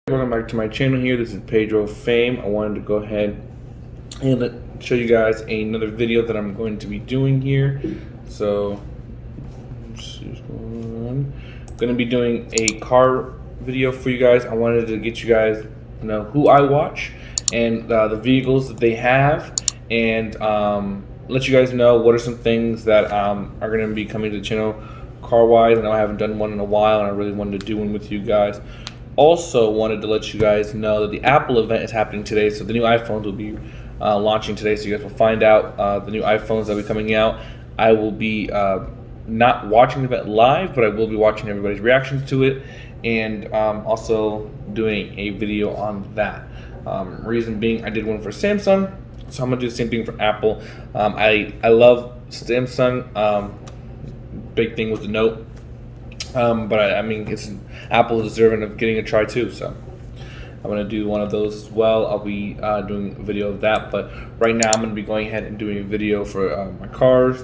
Welcome back to my channel here. This is Pedro Fame. I wanted to go ahead and show you guys another video that I'm going to be doing here. So, let's see what's going on. I'm going to be doing a car video for you guys. I wanted to get you guys to know who I watch and the vehicles that they have, and let you guys know what are some things that are going to be coming to the channel car-wise. I know I haven't done one in a while, and I really wanted to do one with you guys. Also wanted to let you guys know that the Apple event is happening today, so the new iPhones will be launching today, so you guys will find out the new iPhones that will be coming out. I will be not watching the event live, but I will be watching everybody's reactions to it, and also doing a video on that. Reason being, I did one for Samsung, so I'm going to do the same thing for Apple. I love Samsung. Big thing with the Note. But I mean, Apple is deserving of getting a try too, so I'm going to do one of those as well. I'll be doing a video of that, but right now I'm going to be going ahead and doing a video for my cars,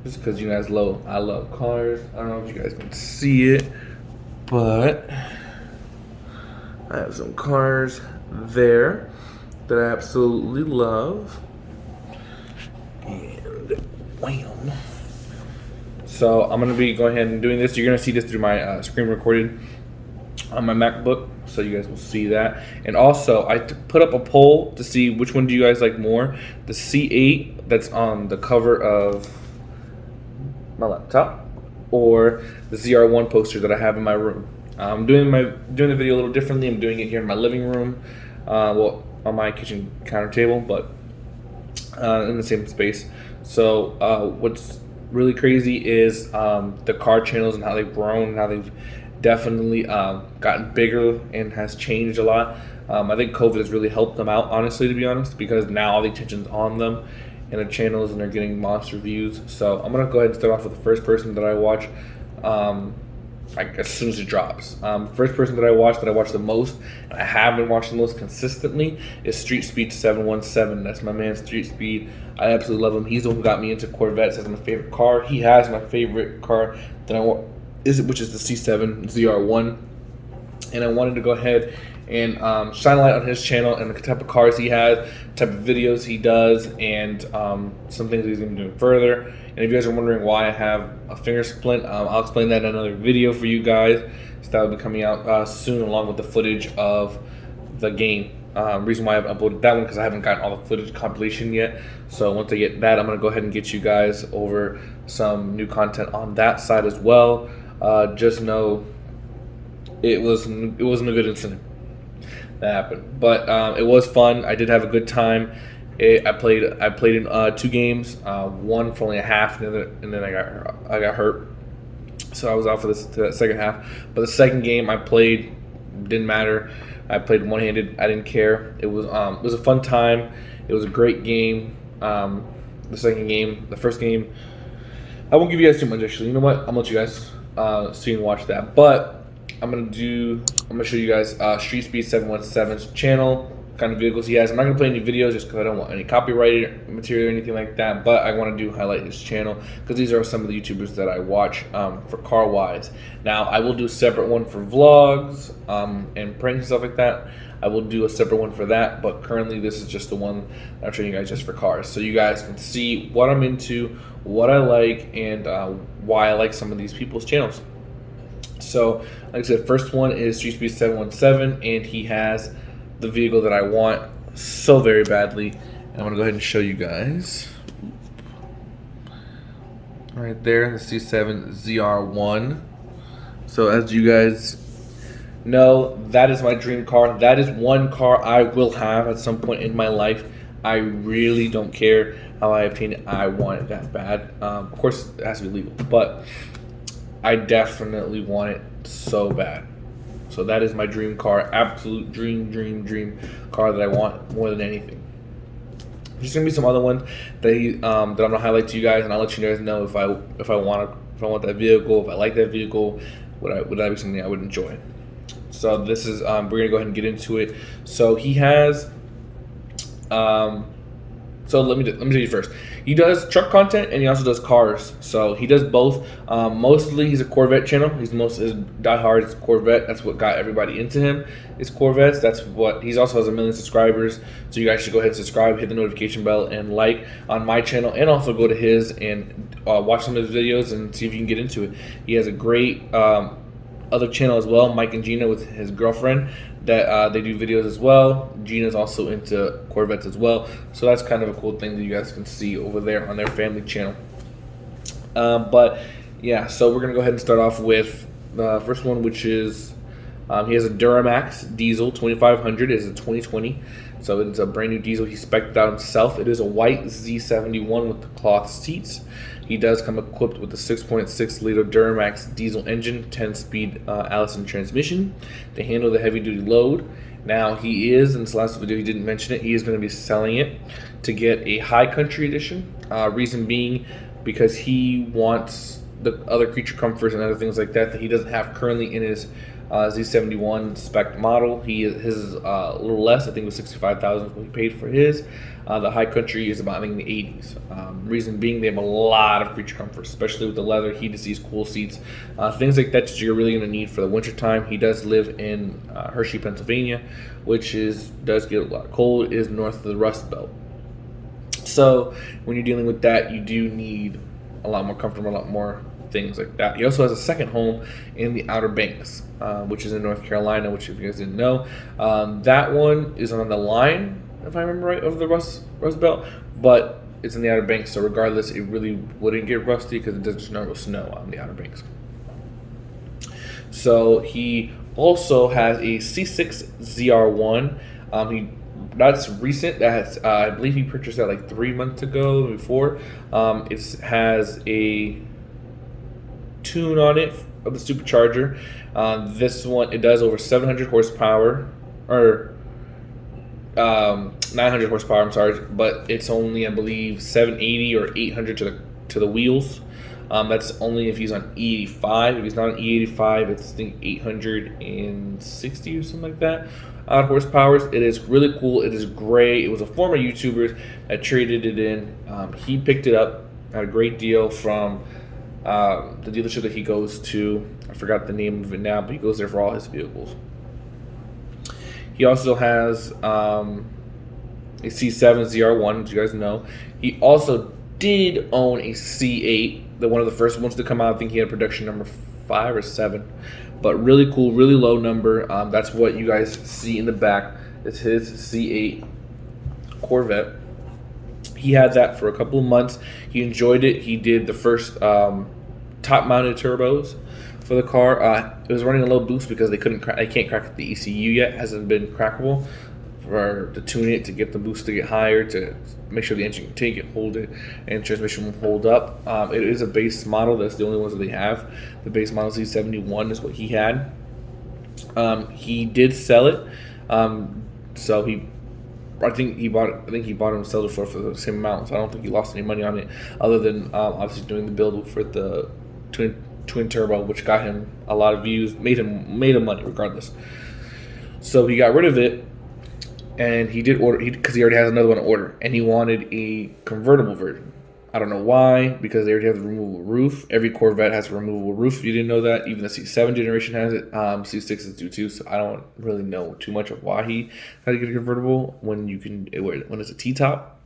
just because you guys I love cars. I don't know if you guys can see it, but I have some cars there that I absolutely love, and wham. So I'm going to be going ahead and doing this. You're going to see this through my screen recorded on my MacBook, so you guys will see that. And also, I put up a poll to see which one do you guys like more, the C8 that's on the cover of my laptop, or the ZR1 poster that I have in my room. I'm doing the video a little differently. I'm doing it here in my living room, well, on my kitchen counter table, but in the same space. So what's really crazy is the car channels and how they've grown and how they've definitely gotten bigger and has changed a lot. I think COVID has really helped them out, honestly, to be honest, because now all the attention's on them and the channels, and they're getting monster views. So I'm gonna go ahead and start off with the first person that I watch as soon as it drops. First person that I watch the most, and I have been watching the most consistently, is Street Speed 717. That's my man, Street Speed. I absolutely love him. He's the one who got me into Corvettes as my favorite car. He has my favorite car that I want, which is the C7 ZR1. And I wanted to go ahead and shine a light on his channel and the type of cars he has, type of videos he does, and some things he's going to be doing further. And if you guys are wondering why I have a finger splint, I'll explain that in another video for you guys. So that will be coming out soon, along with the footage of the game. Reason why I've uploaded that one, because I haven't gotten all the footage compilation yet. So once I get that, I'm going to go ahead and get you guys over some new content on that side as well. Just know it wasn't a good incident that happened, but it was fun. I did have a good time. I played in 2 games, one for only a half, and then I got hurt, so I was out for the second half. But the second game I played, didn't matter. I played one-handed. I didn't care. It was a fun time. It was a great game. The first game, I won't give you guys too much, actually. You know what? I'm gonna let you guys see and watch that. But I'm gonna show you guys Street Speed 717's channel, kind of vehicles he has. I'm not gonna play any videos just because I don't want any copyrighted material or anything like that. But I want to highlight his channel because these are some of the YouTubers that I watch for car wise. Now I will do a separate one for vlogs and pranks and stuff like that. I will do a separate one for that, but currently this is just the one that I'm showing you guys just for cars, so you guys can see what I'm into, what I like, and why I like some of these people's channels. So, like I said, first one is Street Speed 717, and he has the vehicle that I want so very badly. And I'm gonna go ahead and show you guys. Right there, the C7 ZR1. So as you guys know, that is my dream car. That is one car I will have at some point in my life. I really don't care how I obtain it. I want it that bad. Of course, it has to be legal, but I definitely want it so bad. So that is my dream car, absolute dream car that I want more than anything. There's gonna be some other ones that I'm gonna highlight to you guys, and I'll let you guys know if I want that vehicle, if I like that vehicle, would that be something I would enjoy. So this is we're gonna go ahead and get into it. So he has So let me tell you first. He does truck content and he also does cars. So he does both. Mostly he's a Corvette channel. His diehard is Corvette. That's what got everybody into him. Is Corvettes. That's what he's also has 1 million subscribers. So you guys should go ahead and subscribe, hit the notification bell, and like on my channel, and also go to his and watch some of his videos and see if you can get into it. He has a great other channel as well, Mike and Gina with his girlfriend, that they do videos as well. Gina's also into Corvettes as well, so that's kind of a cool thing that you guys can see over there on their family channel. But yeah, so we're gonna go ahead and start off with the first one, which is he has a Duramax diesel 2500. It's a 2020, so it's a brand new diesel. He spec'd out himself. It is a white Z71 with the cloth seats. He does come equipped with a 6.6 liter Duramax diesel engine, 10-speed Allison transmission to handle the heavy-duty load. Now he is, in this last video he didn't mention it, he is going to be selling it to get a High Country edition. Reason being because he wants the other creature comforts and other things like that he doesn't have currently in his Z71 spec model. His is a little less. I think it was $65,000 what he paid for his. The High Country is about, I think, in the 80s. Reason being, they have a lot of creature comforts, especially with the leather, heated seats, cool seats, things like that you're really going to need for the winter time. He does live in Hershey, Pennsylvania, which does get a lot cold. It is north of the Rust Belt. So when you're dealing with that, you do need a lot more comfortable, a lot more things like that. He also has a second home in the Outer Banks, which is in North Carolina, which if you guys didn't know, that one is on the line, if I remember right, of the Rust Belt, but it's in the Outer Banks, so regardless, it really wouldn't get rusty because it doesn't snow on the Outer Banks. So he also has a C6 ZR1. That's recent. That's I believe he purchased that like 3 months ago. Before, it has a tune on it of the supercharger. This one, it does over 700 horsepower, or 900 horsepower. I'm sorry, but it's only, I believe, 780 or 800 to the wheels. That's only if he's on E85. If he's not on E85, it's I think 860 or something like that. Horsepowers. It is really cool. It is gray. It was a former YouTuber that traded it in. He picked it up at a great deal from the dealership that he goes to. I forgot the name of it now, but he goes there for all his vehicles. He also has a C7 ZR1, as you guys know. He also did own a C8, one of the first ones to come out. I think he had production number 5 or 7. But really cool, really low number. That's what you guys see in the back. It's his C8 Corvette. He had that for a couple of months. He enjoyed it. He did the first top-mounted turbos for the car. It was running a low boost because they can't crack the ECU yet. It hasn't been crackable to tune it, to get the boost to get higher, to make sure the engine can take it, hold it, and transmission will hold up. It is a base model. That's the only ones that they have. The base model Z71 is what he had. He did sell it. So I think he bought it and sold it for the same amount. So I don't think he lost any money on it, other than obviously doing the build for the twin turbo, which got him a lot of views, made him money regardless. So he got rid of it, and he did order, because he already has another one to order, and he wanted a convertible version. I don't know why, because they already have the removable roof. Every Corvette has a removable roof. If you didn't know that, even the C7 generation has it. C6s do too. So I don't really know too much of why he had to get a convertible when it's a T-top.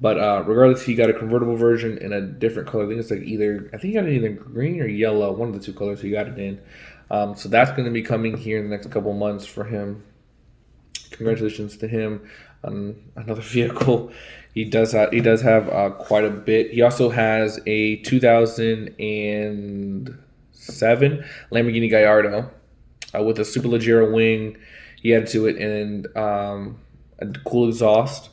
But regardless, he got a convertible version in a different color. I think it's like he got it either green or yellow, one of the two colors he got it in. So that's going to be coming here in the next couple months for him. Congratulations to him on another vehicle. He does have quite a bit. He also has a 2007 Lamborghini Gallardo with a Superleggera wing. He added to it, and a cool exhaust.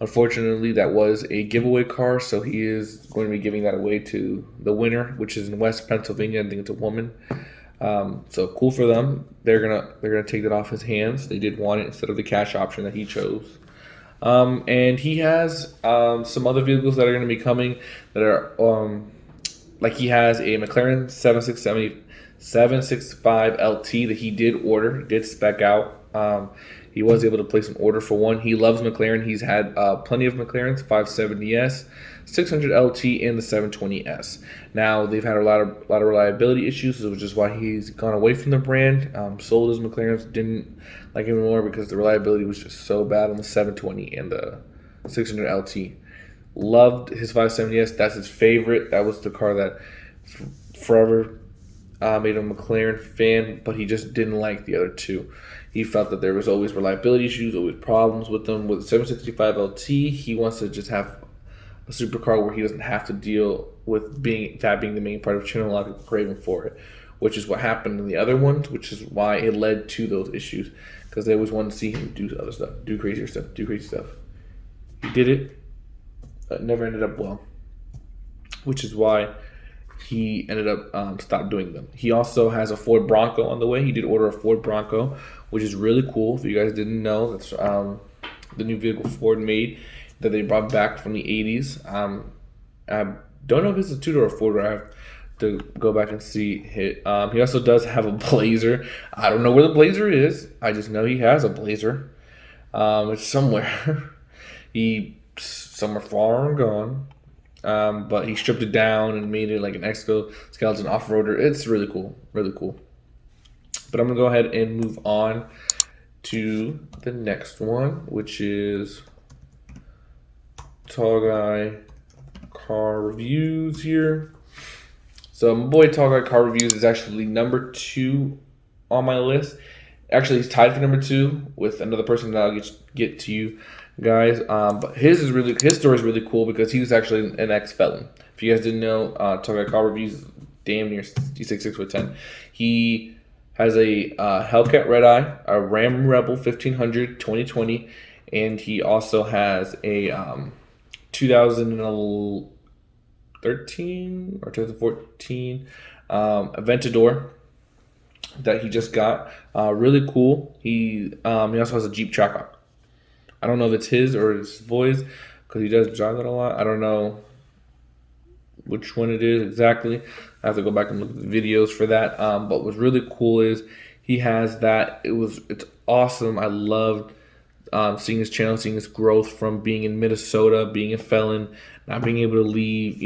Unfortunately, that was a giveaway car, so he is going to be giving that away to the winner, which is in West Pennsylvania. I think it's a woman. So cool for them. They're gonna take that off his hands. They did want it instead of the cash option that he chose. And he has some other vehicles that are going to be coming that are like he has a McLaren 765 LT that he did order, did spec out. he was able to place an order for one. He loves McLaren. He's had plenty of McLarens, 570S, 600 LT, and the 720S. Now they've had a lot of reliability issues, which is why he's gone away from the brand. Sold his McLarens, didn't like him anymore because the reliability was just so bad on the 720 and the 600 LT. Loved his 570S. That's his favorite. That was the car that forever made him a McLaren fan, but he just didn't like the other two. He felt that there was always reliability issues, always problems with them. With 765 LT, he wants to just have a supercar where he doesn't have to deal with being the main part of channel. A lot of people craving for it, which is what happened in the other ones, which is why it led to those issues, because they always wanted to see him do other stuff, do crazy stuff. He did it, but never ended up well, which is why he ended up stopped doing them. He also has a Ford Bronco on the way. He did order a Ford Bronco, which is really cool. If you guys didn't know, that's the new vehicle Ford made that they brought back from the 80s. I don't know if it's a two-door or four-door. I have to go back and see it. He also does have a Blazer. I don't know where the Blazer is. I just know he has a Blazer. It's somewhere. Somewhere far and gone. But he stripped it down and made it like an exoskeleton off-roader. It's really cool. Really cool. But I'm going to go ahead and move on to the next one, which is Tall Guy Car Reviews here. So my boy Tall Guy Car Reviews is actually number 2 on my list. Actually, he's tied for number 2 with another person that I'll get to you guys. But his story is really cool because he was actually an ex-felon. If you guys didn't know, Tall Guy Car Reviews damn near 6'10". He has a Hellcat Red Eye, a Ram Rebel 1500 2020, and he also has a 2013 or 2014 Aventador that he just got. Really cool. He also has a Jeep Trackhawk. I don't know if it's his or his boy's because he does drive that a lot. I don't know which one it is exactly. I have to go back and look at the videos for that. But what's really cool is he has that. It's awesome. I loved seeing his channel, seeing his growth from being in Minnesota, being a felon, not being able to leave,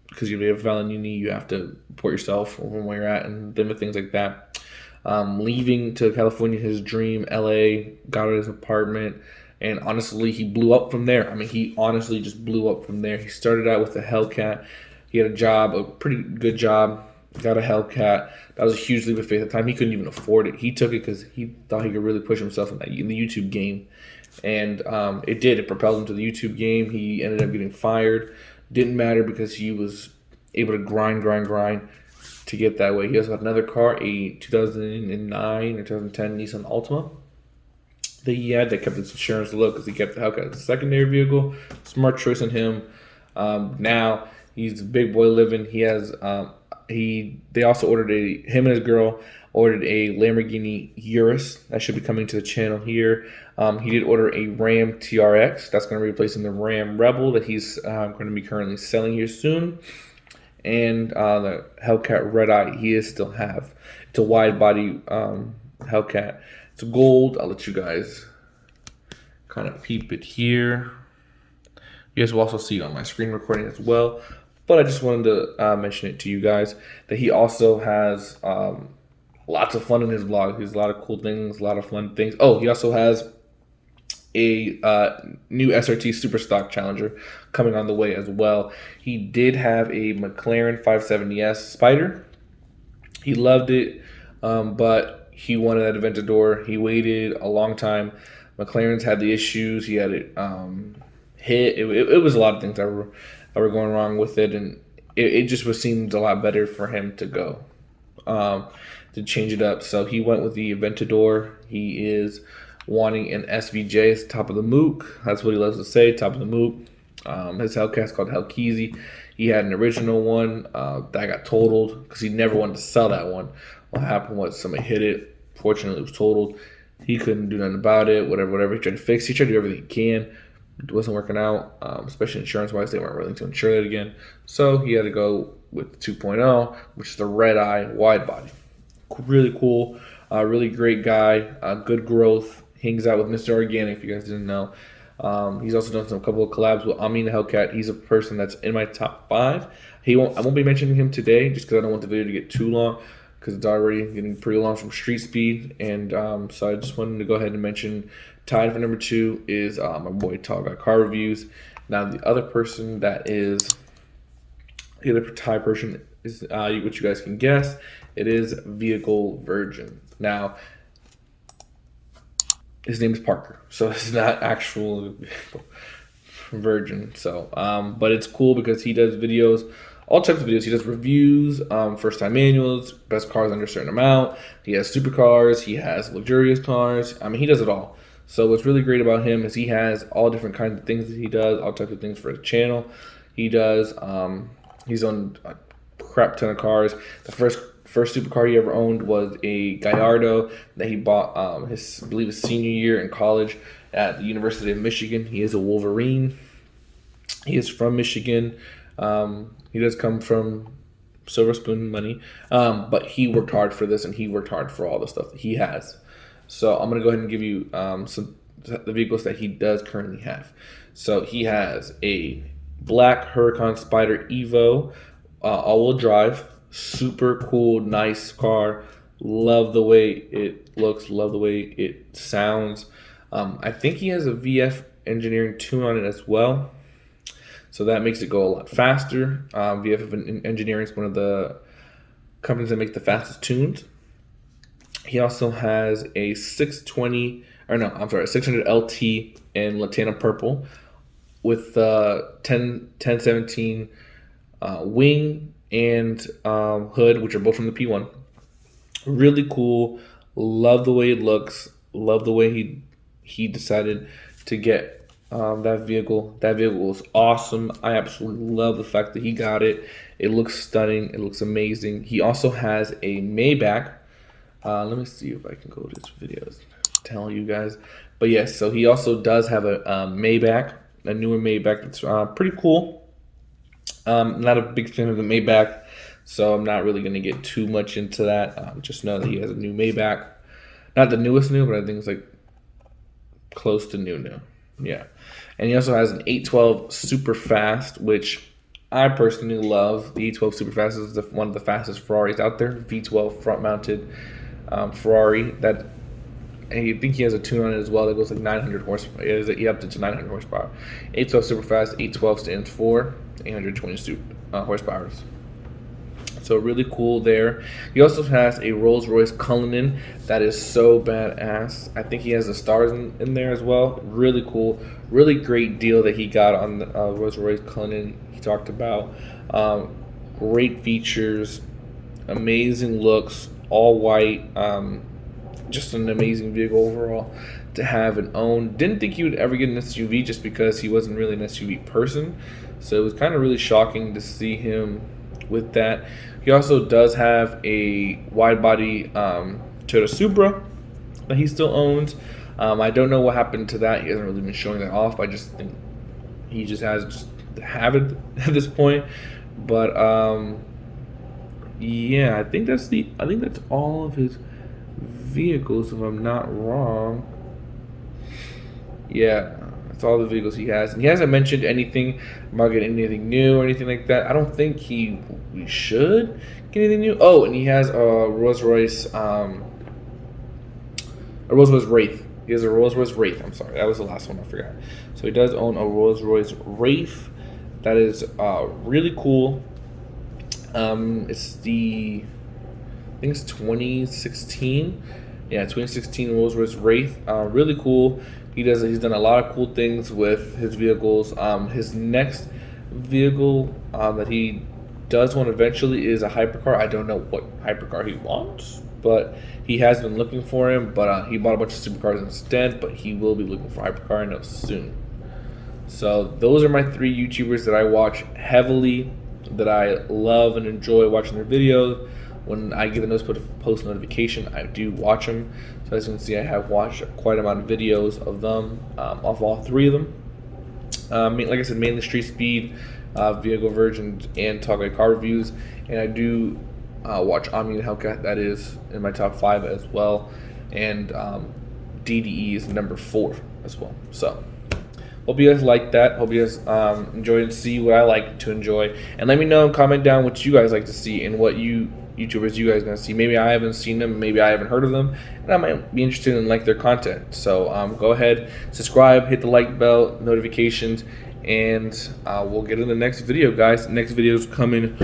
because you're a felon, you have to report yourself from where you're at and different things like that. Leaving to California, his dream, LA, got his apartment, and honestly, he blew up from there. I mean, he honestly just blew up from there. He started out with a Hellcat. He had a job, a pretty good job, got a Hellcat. That was a huge leap of faith. At the time, he couldn't even afford it. He took it because he thought he could really push himself in the YouTube game. And it did. It propelled him to the YouTube game. He ended up getting fired. Didn't matter because he was able to grind to get that way. He also had another car, a 2009 or 2010 Nissan Altima that he had that kept his insurance low because he kept the Hellcat as a secondary vehicle. Smart choice on him. Now he's a big boy living. He has they also ordered him and his girl ordered a Lamborghini Urus that should be coming to the channel here. He did order a Ram TRX that's going to be replacing the Ram Rebel that he's going to be currently selling here soon. And the Hellcat Red Eye he still have. It's a wide body Hellcat. It's gold. I'll let you guys kind of peep it here. You guys will also see it on my screen recording as well. But I just wanted to mention it to you guys that he also has lots of fun in his vlog. He has a lot of cool things, a lot of fun things. Oh, he also has a new SRT Super Stock Challenger coming on the way as well. He did have a McLaren 570S Spider. He loved it, but he wanted that Aventador. He waited a long time. McLaren's had the issues. He had it hit. It was a lot of things that were going wrong with it, and it just seemed a lot better for him to go to change it up. So he went with the Aventador. He is wanting an SVJ. It's top of the Mook. That's what he loves to say, top of the Mook. His Hellcat's called Hellkeezy. He had an original one that got totaled because he never wanted to sell that one. What happened was somebody hit it. Fortunately, it was totaled. He couldn't do nothing about it. Whatever he tried to fix. He tried to do everything he can. It wasn't working out, especially insurance-wise. They weren't willing to insure it again. So he had to go with 2.0, which is the Red Eye wide body. Really cool. Really great guy. Good growth. hangs out with Mr. Organic, if you guys didn't know. He's also done some couple of collabs with Amin Hellcat. He's a person that's in my top 5. I won't be mentioning him today just because I don't want the video to get too long, because it's already getting pretty long from Street Speed. And so I just wanted to go ahead and mention, tied for number 2 is my boy Tall Guy Car Reviews. Now the other person that is the other tie person is what you guys can guess. It is Vehicle Virgin. Now his name is Parker, so it's not actual Virgin. So, but it's cool because he does videos, all types of videos. He does reviews, first time manuals, best cars under a certain amount. He has supercars, he has luxurious cars. I mean, he does it all. So what's really great about him is he has all different kinds of things that he does, all types of things for his channel. He does, he's on a crap ton of cars. The first supercar he ever owned was a Gallardo that he bought I believe his senior year in college at the University of Michigan. He is a Wolverine. He is from Michigan. He does come from Silver Spoon money, but he worked hard for this, and he worked hard for all the stuff that he has. So I'm going to go ahead and give you some the vehicles that he does currently have. So he has a black Huracan Spider Evo, all-wheel drive. Super cool, nice car. Love the way it looks. Love the way it sounds. I think he has a VF engineering tune on it as well, so that makes it go a lot faster. VF Engineering is one of the companies that make the fastest tunes. He also has a 600 LT in Latana Purple with 1017 wing and hood, which are both from the P1. Really cool. Love the way it looks. Love the way he decided to get that vehicle. That vehicle is awesome. I absolutely love the fact that he got it. It looks stunning. It looks amazing. He also has a Maybach. Let me see if I can go to his videos, tell you guys. But yes, so he also does have a Maybach, a newer Maybach that's pretty cool. Not a big fan of the Maybach, so I'm not really going to get too much into that. Just know that he has a new Maybach. Not the newest new, but I think it's like close to new. Yeah. And he also has an 812 Super Fast, which I personally love. The 812 Super Fast is one of the fastest Ferraris out there. V12 front-mounted Ferrari. That, and I think he has a tune on it as well that goes like 900 horsepower. It is up to 900 horsepower. 812 Super Fast. 812 stands for 820 horsepower. So really cool there. He also has a Rolls-Royce Cullinan that is so badass. I think he has the stars in there as well. Really cool. Really great deal that he got on the Rolls-Royce Cullinan he talked about. Great features, amazing looks, all white. Just an amazing vehicle overall to have and own. Didn't think he would ever get an SUV just because he wasn't really an SUV person. So it was kind of really shocking to see him with that. He also does have a wide body Toyota Supra that he still owns. I don't know what happened to that. He hasn't really been showing that off. I just think he just has have it at this point. But yeah, I think that's all of his vehicles, if I'm not wrong. Yeah, that's all the vehicles he has, and he hasn't mentioned anything about getting anything new or anything like that. I don't think we should get anything new. Oh, and he has a Rolls-Royce Wraith. He has a Rolls-Royce Wraith. I'm sorry, that was the last one I forgot. So he does own a Rolls-Royce Wraith. That is really cool. It's I think it's 2016. Yeah, 2016 Rolls-Royce Wraith. Really cool. He's done a lot of cool things with his vehicles. His next vehicle that he does want eventually is a hypercar. I don't know what hypercar he wants, but he has been looking for him. But he bought a bunch of supercars instead. But he will be looking for a hypercar, I know, soon. So those are my 3 YouTubers that I watch heavily, that I love and enjoy watching their videos. When I get the post notification, I do watch them. So as you can see, I have watched quite a amount of videos of them, of all 3 of them. Like I said, mainly Street Speed, Vehicle Virgin, and Tall Guy Car Reviews. And I do watch Amin Hellcat. That is in my top 5 as well. And DDE is number 4 as well. So hope you guys like that. Hope you guys enjoy and see what I like to enjoy. And let me know, comment down what you guys like to see and what YouTubers you guys gonna see. Maybe I haven't seen them, maybe I haven't heard of them, and I might be interested in like their content. So go ahead, subscribe, hit the like bell, notifications, and we'll get in the next video, guys. Next video is coming